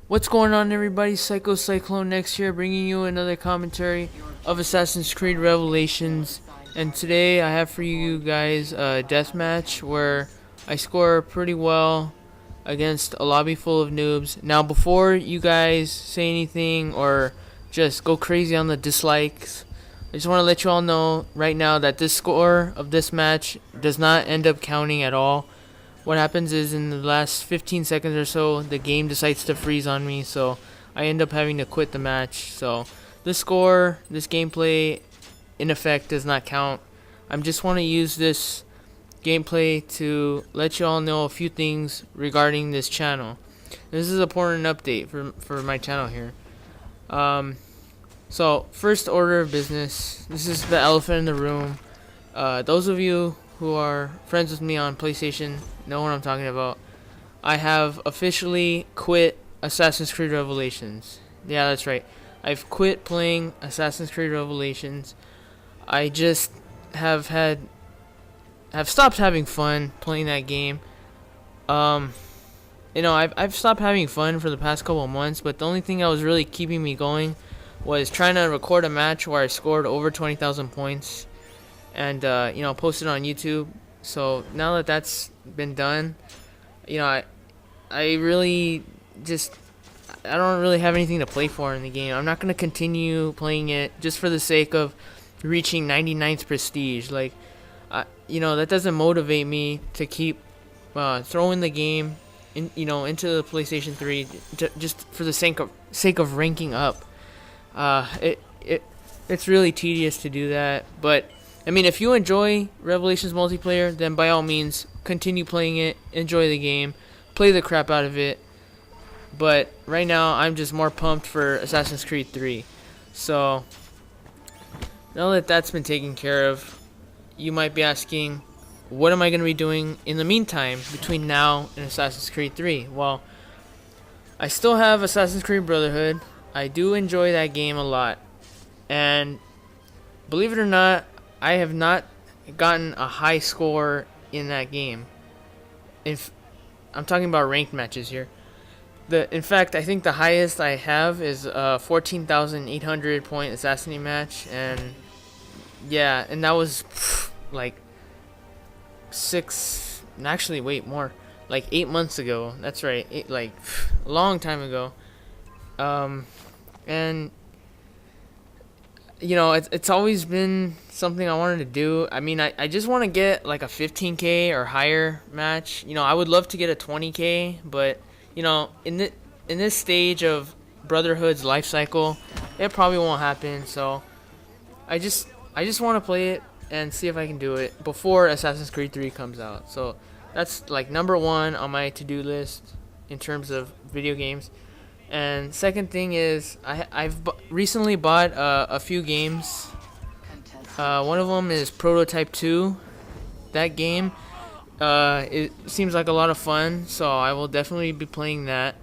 What's going on, everybody? Psycho Cyclone next here, bringing you another commentary of Assassin's Creed Revelations. And today I have for you guys a deathmatch where I score pretty well against a lobby full of noobs. Now, before you guys say anything or just go crazy on the dislikes, I just want to let you all know right now that this score of this match does not end up counting at all. What happens is in the last 15 seconds or so, the game decides to freeze on me, so I end up having to quit the match. So this score, this gameplay, in effect, does not count. I just want to use this gameplay to let you all know a few things regarding this channel. This is an important update for my channel here. So first order of business, this is the elephant in the room. Those of you who are friends with me on PlayStation know what I'm talking about. I have officially quit Assassin's Creed Revelations. Yeah, that's right. I've quit playing Assassin's Creed Revelations. I just have stopped having fun playing that game. I've stopped having fun for the past couple of months, but the only thing that was really keeping me going was trying to record a match where I scored over 20,000 points and post it on YouTube. So now that that's been done, I really just I don't really have anything to play for in the game. I'm not gonna continue playing it just for the sake of reaching 99th prestige. That doesn't motivate me to keep throwing the game into the PlayStation 3 just for the sake of ranking up. It's really tedious to do that, but I mean, if you enjoy Revelations multiplayer, then by all means, continue playing it, enjoy the game, play the crap out of it. But right now, I'm just more pumped for Assassin's Creed 3. So, now that that's been taken care of, you might be asking, what am I going to be doing in the meantime between now and Assassin's Creed 3? Well, I still have Assassin's Creed Brotherhood. I do enjoy that game a lot. And believe it or not, I have not gotten a high score in that game. If I'm talking about ranked matches here. In fact, I think the highest I have is a 14,800 point assassinate match, and yeah, and that was like like 8 months ago. That's right, a long time ago. And it's always been something I wanted to do. I mean, I just want to get like a 15k or higher match. I would love to get a 20k, but in this stage of Brotherhood's life cycle, it probably won't happen. So I just want to play it and see if I can do it before Assassin's Creed 3 comes out. So that's like number one on my to-do list in terms of video games. And second thing is I've recently bought a few games. One of them is Prototype 2. That game, it seems like a lot of fun, so I will definitely be playing that.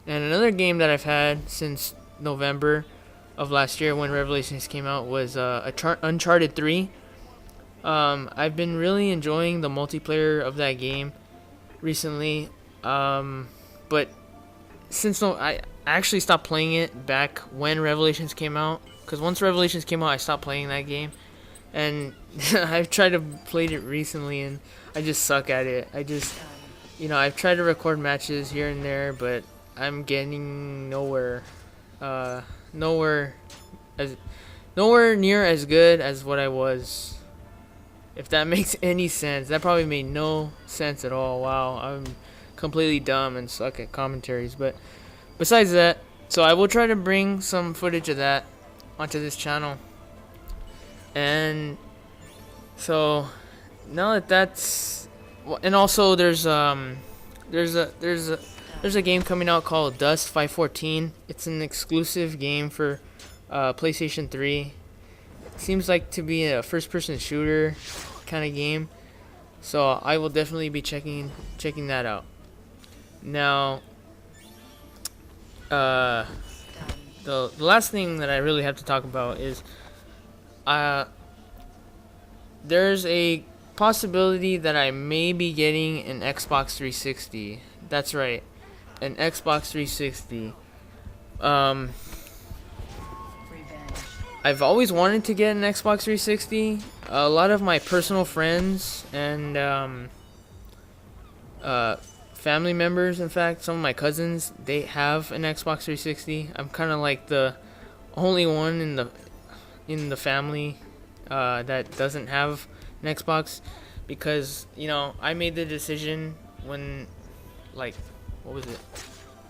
And another game that I've had since November of last year when Revelations came out was Uncharted 3. I've been really enjoying the multiplayer of that game recently, but I actually stopped playing it back when Revelations came out, because once Revelations came out, I stopped playing that game, and I've tried to play it recently, and I just suck at it. I've tried to record matches here and there, but I'm getting nowhere near as good as what I was. If that makes any sense. That probably made no sense at all. Wow, I'm completely dumb and suck at commentaries. But besides that, so I will try to bring some footage of that onto this channel. And so now that's, and also there's a game coming out called Dust 514. It's an exclusive game for PlayStation 3. It seems like to be a first-person shooter kind of game. So I will definitely be checking that out. Now, the last thing that I really have to talk about is there's a possibility that I may be getting an Xbox 360. That's right. an Xbox 360. Um, I've always wanted to get an Xbox 360. A lot of my personal friends and family members, in fact, some of my cousins, they have an Xbox 360. I'm kind of like the only one in the family that doesn't have an Xbox, because I made the decision when, like, what was it,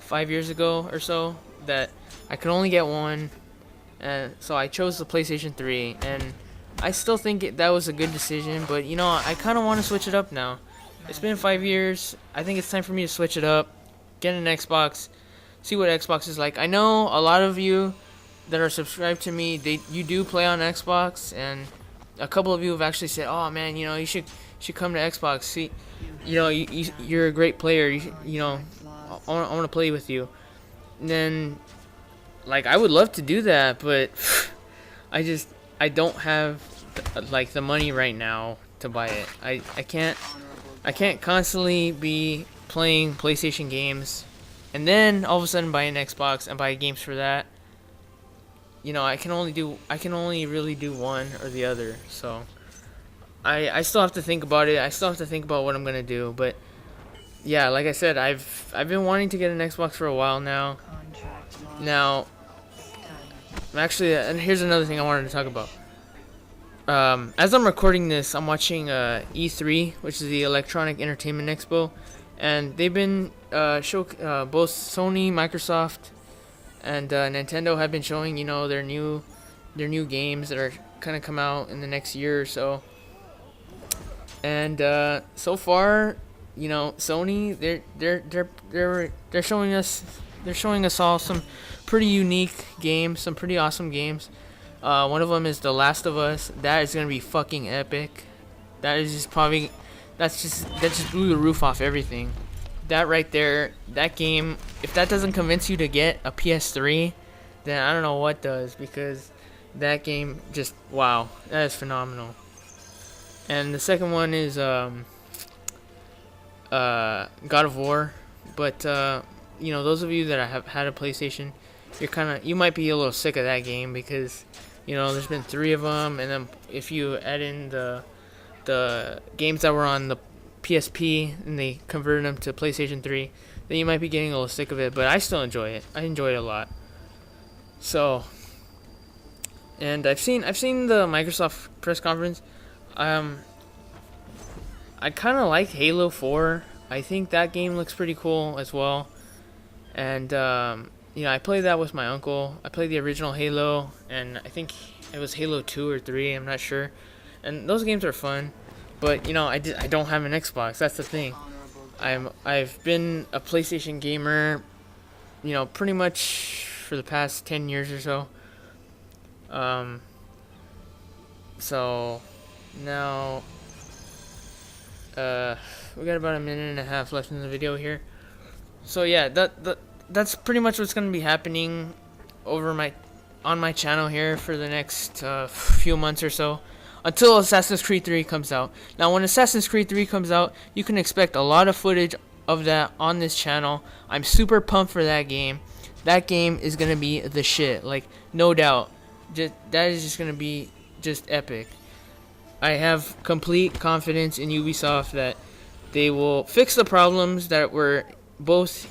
5 years ago or so, that I could only get one, and so I chose the PlayStation 3, and I still think that was a good decision, but I kind of want to switch it up now. It's been 5 years. I think it's time for me to switch it up, get an Xbox, see what Xbox is like. I know a lot of you that are subscribed to me, you do play on Xbox, and a couple of you have actually said, "Oh man, you should come to Xbox. See, you're a great player. I want to play with you." And then, like, I would love to do that, but I don't have like the money right now to buy it. I can't constantly be playing PlayStation games and then all of a sudden buy an Xbox and buy games for that. I can only really do one or the other. So I still have to think about it. I still have to think about what I'm gonna do. But yeah, like I said, I've been wanting to get an Xbox for a while now. Now, actually, and here's another thing I wanted to talk about. As I'm recording this, I'm watching E3, which is the Electronic Entertainment Expo, and they've been both Sony, Microsoft, and Nintendo have been showing their new games that are gonna come out in the next year or so. And so far, Sony, they're showing us all some pretty unique games, some pretty awesome games. One of them is The Last of Us. That is gonna be fucking epic. That just blew the roof off everything. That right there, that game. If that doesn't convince you to get a PS3, then I don't know what does, because that game just, wow, that is phenomenal. And the second one is God of War. But those of you that have had a PlayStation, you might be a little sick of that game, because there's been 3 of them, and then if you add in the games that were on the PSP and they converted them to PlayStation 3, then you might be getting a little sick of it. But I still enjoy it. I enjoy it a lot. So, and I've seen the Microsoft press conference. I kind of like Halo 4. I think that game looks pretty cool as well. And I played that with my uncle. I played the original Halo, and I think it was Halo 2 or 3, I'm not sure. And those games are fun, but I don't have an Xbox. That's the thing. I've been a PlayStation gamer, pretty much for the past 10 years or so. So now we got about a minute and a half left in the video here. So yeah, that's pretty much what's going to be happening on my channel here for the next few months or so, until Assassin's Creed 3 comes out. Now, when Assassin's Creed 3 comes out, you can expect a lot of footage of that on this channel. I'm super pumped for that game. That game is going to be the shit, like, no doubt. That is just going to be just epic. I have complete confidence in Ubisoft that they will fix the problems that were both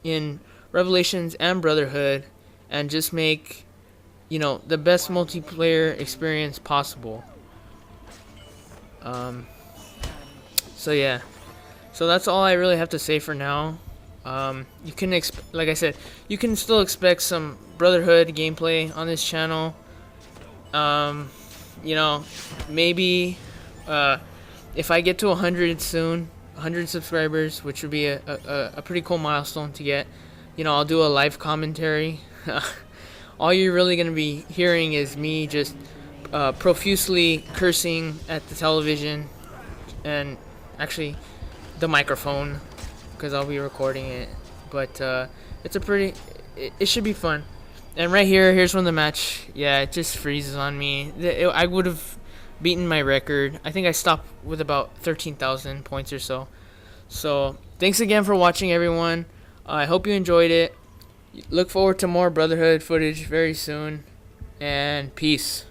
in Revelations and Brotherhood, and just make the best multiplayer experience possible. So yeah, so that's all I really have to say for now. You can like I said, you can still expect some Brotherhood gameplay on this channel. Maybe if I get to 100 soon, 100 subscribers, which would be a pretty cool milestone to get, I'll do a live commentary. All you're really going to be hearing is me just profusely cursing at the television, and actually the microphone, because I'll be recording it. But it should be fun. And right here's when the match, yeah, it just freezes on me. I would have beaten my record. I think I stopped with about 13,000 points or so. So thanks again for watching, everyone. I hope you enjoyed it. Look forward to more Brotherhood footage very soon. And peace.